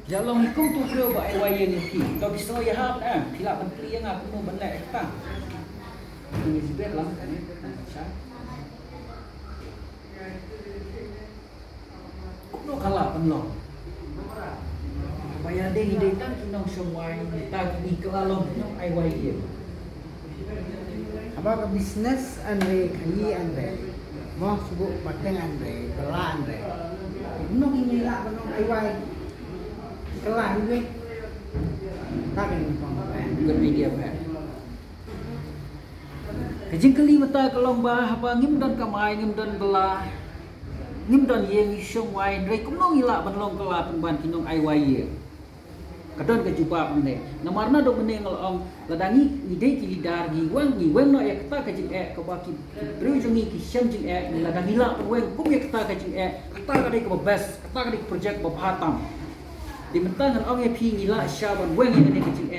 Jalong hikum tu beliau buat ayah ni pi. Kau bisa ya hab Pilak menteri yang aku mau benar tak. Ini sebab lah kan. Kuno kalah penlong. Bayar dia ni dia tak kinong semua tak ni kelalong kinong ayah dia. Apa ke bisnes Andre kayi Andre mau subuk bateng Andre kelah Andre no ini lah no aiwai kelah ini tak ini pang Bukan media kan. Kajing kali mata kelomba apa ngim dan kamai ngim dan belah ngim dan yang isong wai ndai kumno ngila banlong kelah pemban kinong aiwai ye. Kadon ke jubab mene namarna do mene ngelong ladangi ide ki lidar gi wang no ya kata kajing ke baki bru jungi ki syam jing ladangi la wang kum ya kata kajing kata kadai ke bes kata kadai ke projek bahatam di mentang ngelong ya pi ngila syaban wang ini kajing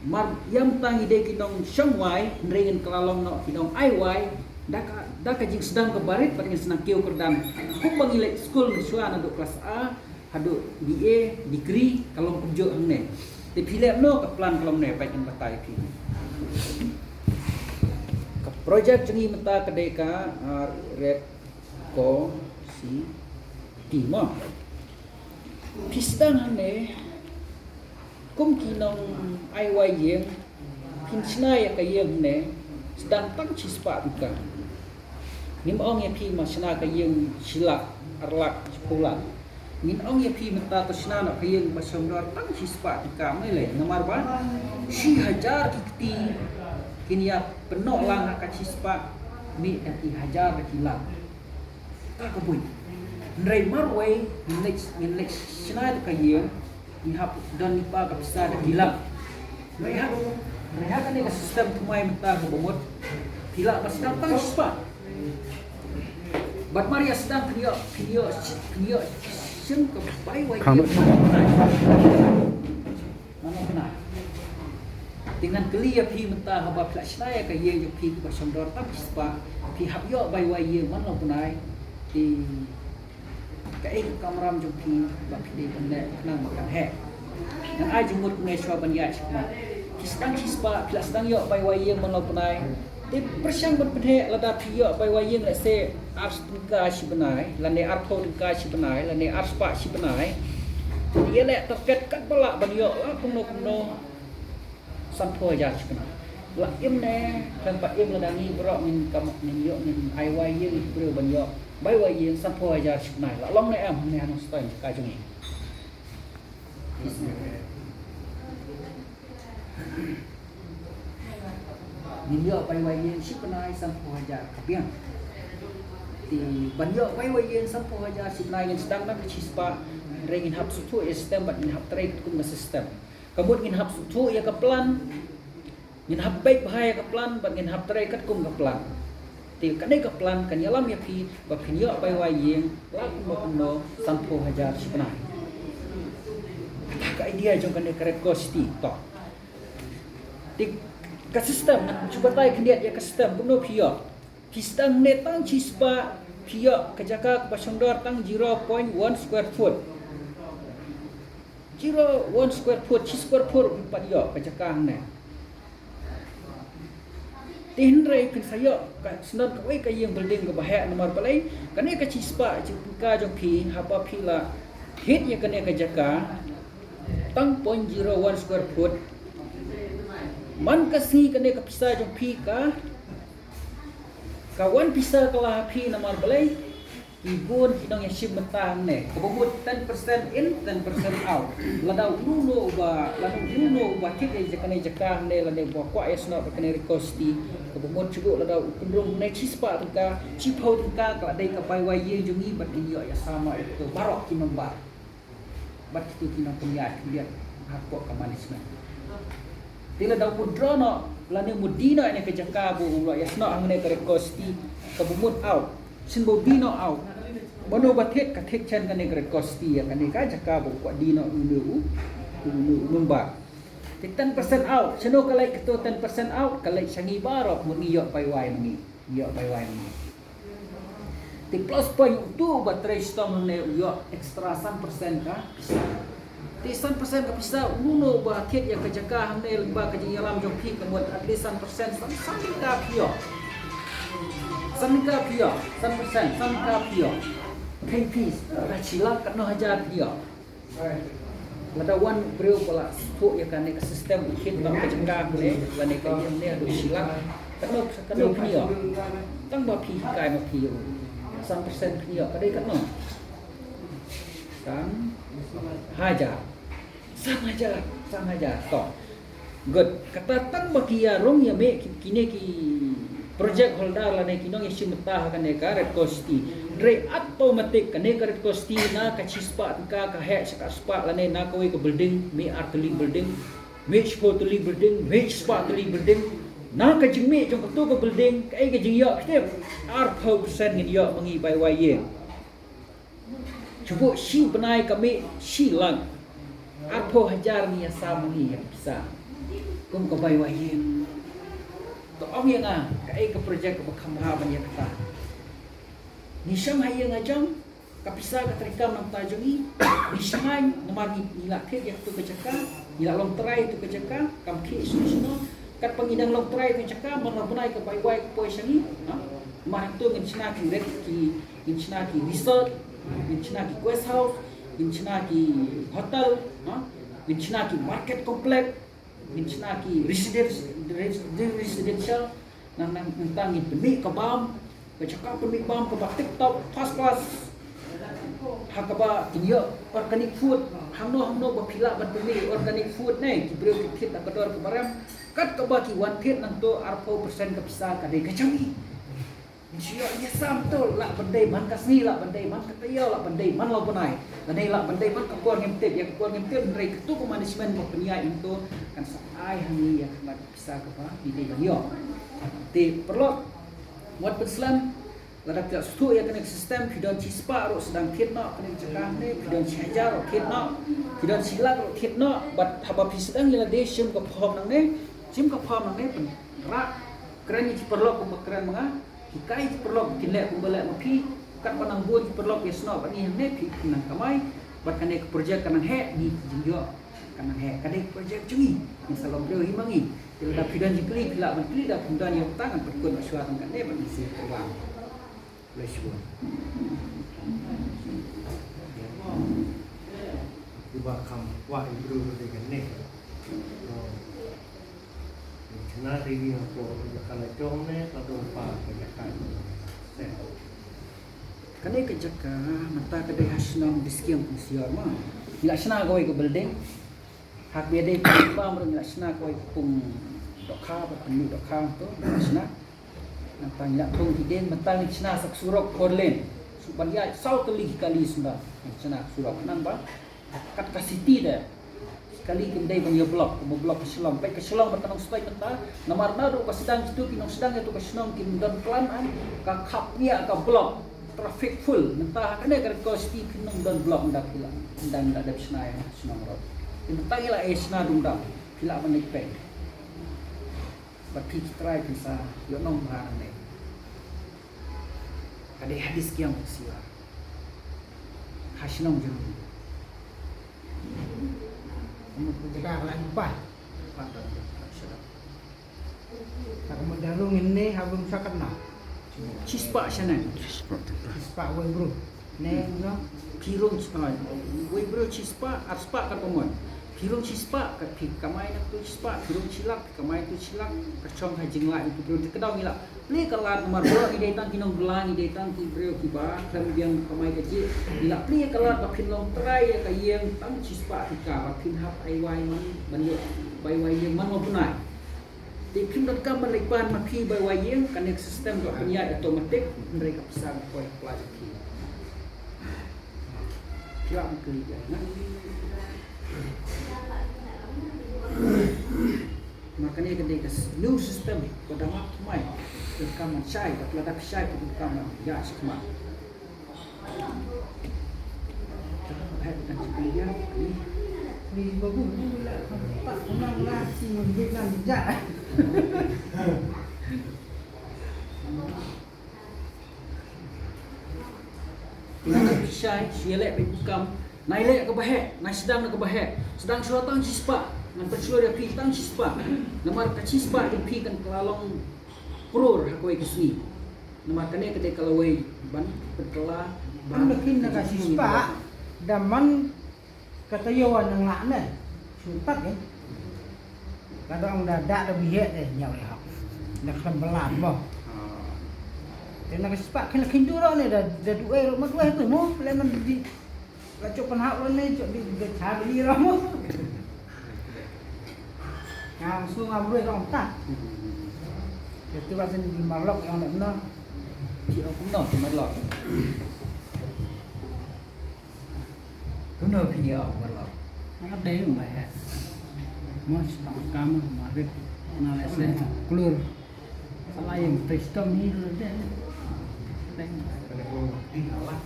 mar yam tang ide ki nong syam wai ndringen kelalong no ki nong ai wai da kajing sedang ke barit pada senang kiu kerdan kum bangilek school suana do kelas A hadu BA degree kalau kerja hang te pilih no ke plan kalau ne baik batai pi ke projek jengi menta kedeka red ko si timo pistang ne kum kinong ai wai yeng pinsna ya kayeng ne sedang tang cispa buka nim ong ya pi masna kayeng silak arlak sekolah Min ong ya pi menta tosna na kayeng basomdor tang sispa tika mele nomor ba si hajar kiti kinia penok lang ka sispa mi kati hajar kilang ta kabui ndrai marway next sina kayeng ni hap dan nipa ka bisa da kilang mereka kan ni sistem kumai menta ka bomot pila pas tang sispa bat maria sedang kiyo Kamu mana benar dengan kelia pi mentah haba plasnaya ka ye yo pi ba sondor tak spa pi hab yo bai wai ye mana benar di ka ek kamram jo pi ba pi de benda nang makan he dan ai jumut ne shwa ban ya chma kistan spa plasdang yo bai wai ye mana benar di persyang berpedek lada piok bai wayeng let's say ars tingka si benai lane artho tingka si benai lane arspa si benai dia lek terket kat balak baniok lah kumno sampo aja si benai la im ne tempat im ladangi berok min kam min yo min ai wayeng bro baniok bai wayeng sampo aja si benai la long ne am ne anu stoi ka jungi Minyo pai wayen si penai sampo hajar kapian. Di banyo pai wayen sampo hajar si penai yang sedang nak cispa rengin hap sutu sistem bat in hap trade kum sistem. Kemudian in hap sutu ya ke plan. In hap baik bahaya ke plan bat in hap trade kat kum ke plan. Ti kadai ke plan kan yalam ya pi ba pinyo pai wayen laku no sampo hajar si penai. Ka idea jong kan keret kosti to. Ti ke sistem cuba tay kendiat ya ke sistem buno pio pistang netang cispa pio kejaka pasondor tang 0.1 square foot 0.1 square foot square foot empat yo kejaka ne tinre pin sayo ka senot ka ka yang building ke bahaya nomor palai kane ka cispa jika jong pi hapa pila hit ya kane kejaka tang 0.01 square foot man kasi kene ka pisa jong pi ka kawan pisa kala pi namar balai ibun kinong yang sim mentang ne kebut 10% in 10% out ladau nuno ba kit je kene jakang ne lade bo kwa esno kene rekosti kebut cugo ladau pendrong ne cispa tengka cipau tengka kala dai ka pai wai ye jungi bat yo ya sama itu barok kinong ba bat itu kinong punya lihat hakko ka management Tila daw pudro no lani mudino ene ke jangka bu ulo yasno angne ke rekosti ke bumut out sinbo dino out bono batet ka tek chan kane ke rekosti ya kane ka jangka bu kwa dino ulu numba 10% out sino kalai keto 10% out kalai sangi barok mun iyo pai wai ngi iyo pai wai ngi ti plus point tu baterai stom ne iyo extra 1% ka Tisan persen kapisa nuno ba tiet yang kejaka hamne lemba kaji alam jongpi kemuat atlisan persen samika pio. Samika pio, 1% samika pio. KP rachila katno hajar pio. Lada wan breu pala tu ya kan ke sistem ukit bang kejaka le lane ka yem ne adu silak katno pio. Tang ba pi kai ma pio. 1% pio kadai katno. Sam hajar sama aja toh good kata tang bakia rong ya me kini ki project holder la ne kinong isim ta kan ne ka red costi re automatic kan ne ka red costi na ka chispa ka he ka spa la ne na ko ke building me artli building me spotli building me spotli building na ka jingme jong to ko building kai ka jing yo step ar 4% ngin yo mangi bai wai ye cuba si benai kami si lang Arpo hajar ni asam ni yang bisa. Kum kabai wahim. To ong yang kai ke projek ke bakhamha ban yang kata. Ni syam hayang ajam kapisa ka trikam nam tajungi. Ni syangai nomar ni lak yang tu kecaka, ni lak long try tu kecaka, kam ki isu kat pangidang long try tu kecaka mana bunai ke bai wai ke poi syangi. Mar tu ngin chna ki rek ki ngin chna ki resort, ngin chna ki guest house, Inchna ki hotel, inchna ki market complex, inchna ki residential, nang tangin pemik kabam, kecakap pemik bam kebak TikTok, first class, hakaba tinyo organic food, hamno bapila ban pemik organic food ne, kibreu kit nak kedor kebaram, kat kebaki 1/3 nang to 4% kepisah kadai kecami. Insya Allah sam betul lah bandai man kasni lah bandai man kataya lah bandai man lau benai bandai lah bandai man kakuan ngemtip yang kakuan ngemtip dari ketu ke manajemen berpeniai itu kan saai hangi yang kembali bisa ke apa di dia ti perlu buat Islam ladap tidak setu ya kena sistem pidon cispa ro sedang kitna kena cekah ne pidon cihajar ro kitna pidon silak ro kitna bat haba sedang ila de sim ke phom nang ne sim ke phom nang ne pen rak keren ni perlu pemekaran menga Hikai perlu kilek kumbalak mapi kat panang buat perlu kesno bani ne pi nang kamai bat kane projek kanang he ni jinjo kanang he kade projek cumi misalnya beliau himangi bila dah pidan jikli bila menteri dah pundan yang tangan perkun masyarakat kan ne bani si terbang lesbu tiba kam wa ibru dengan ne China TV aku kalau jom ni atau apa kerjakan. Kane kejaka mata kedai hasnam diskiam siar mah. Ilaksana goi ke building. Hak biade pa mrung ilaksana goi pung dokha bertemu dokha tu ilaksana. Napa nyak tung hidin mata ilaksana sak surok korlen. Supaya sau kali sudah ilaksana surok nang ba. Kat ka city dah. Kali kendai bang blok keselam baik keselam bertanong supaya menta nomor naru ka sedang itu kinong sedang itu ka senong kin dan plan ka kapnya ka blok traffic full menta kene ka ko sti kinong dan blok ndak hilang dan ada senai senong road menta ila esna dundang hila manik pe baki try bisa yo nong marang ne kade hadis kiam sia hasnong jeng Jika lagi bah, tak mendarung ini habung sakana. Cispa sana. Cispa woi bro, ne no. Pirung cispa, woi bro cispa, arspa kan pemon. Pirung cispa, kat kamai nak tu cispa, pirung cilak, kamai tu cilak, kacong hajing lah itu bro dikedau ngilak. Ni kalat nomor bro ide tang kinong gelang ide tang ki bro kiba, kemudian kamai kaji. Ngilak ni kalat bapin long try ya kayeng tang cispa tika bapin hap ai wai man banyo bai wai yang man mapunai. Di pin kam malipan mapi bai wai yang connect sistem do hanya otomatik mereka bisa koi pelajari. Kira mungkin ya. Makanya ketika new system pada waktu mai rekaman syai atau ada syai rekaman ya semua. Hai dan sekalian ini Di bagus tak menang lah si menjadi jejak. Kita syai sialek bekam Nai lek ke bahek, nai sedang ke bahek. Sedang suratang cispa, ngan pensular dia pi tang cispa. Namar ka cispa dia pi kan kelalong prur hakoi kesui. Namar kane kete kalawai ban petela An lekin nak kasih spa, daman katayawan ng lakna. Suntak eh. Kadang dadak dah bihet eh nyaw dia. Nak sembelan mo. Dia nak kasih spa kena kindura ni dah duai rumah duai tu mo. Lemon di lacok penhak ni cok di cari ramu. Yang su ngabroi kau tak. Itu pasal di malok yang nak benar. Chị nó cũng nở thì mất lọt. Cũng nở thì ở mất lọt. Nak ada yang baik. Mas kamu marit nalas keluar. Salah yang sistem ni dulu deh. Ada yang di halah.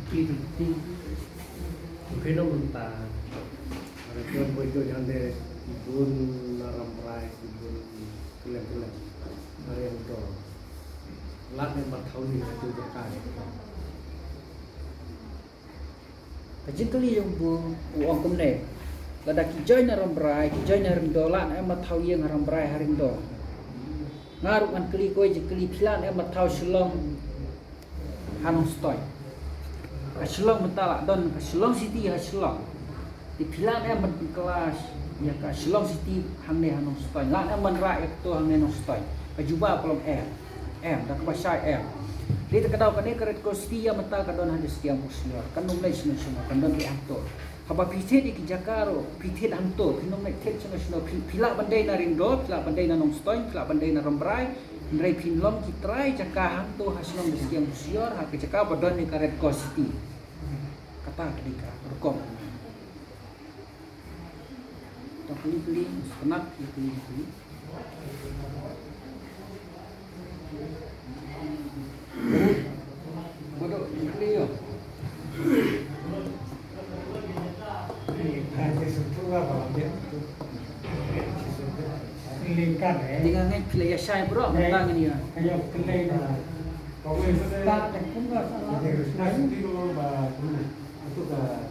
Kita Mungkin mentah. Ada yang bojo jande ibun naram rai ibun kelem-kelem. Ada yang do. Lat yang matau ni itu jakai. Kajin kali yang uang kumne. Lada kijai na rambrai, kijai na rindolan em matau yang rambrai harindo. Ngaruk an kali koi je kali pilan em matau shilong hanong stoy. Ka shilong mentala don ka shilong city ha shilong. Di pilan em men kelas ya ka shilong city hangne hanong stoy. Lan em men ra ek to hangne hanong stoy. Ka juba pelom em dak basai em. Dia terkadau kan ni keret ko setia mental kadon hadis tiang musliar kan nomlai semua kan don di antor haba pithe di jakaro pithe antor kinom nek tet semua pila bandai na rindo pila bandai na nong stoin pila bandai na rambrai ndrai pinlom kitrai jaka hanto haslom di tiang musliar ha ke jaka badon ni keret ko siti kata kedika rekom tak beli sekenak beli bodoh beliau Ada sesuatu apa dia? Lingkar eh. dengan ngai pilih ya saya bro tentang ini ya Kayak kelai dah. Kau itu tak pun tak salah. Nasi di luar baru itu dah.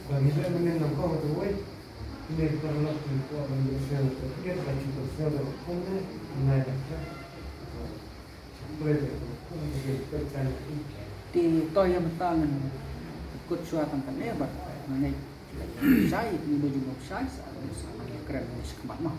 Bagi saya mengenal kau tu, wei. Ini kalau kita ambil sel, kita tak cukup sel, kau ni naik dah. Boleh tu, kita cari. di toh yang mentang ikut suatan kan ya bat ngai saya ini baju saya sama keren ini sekemat mah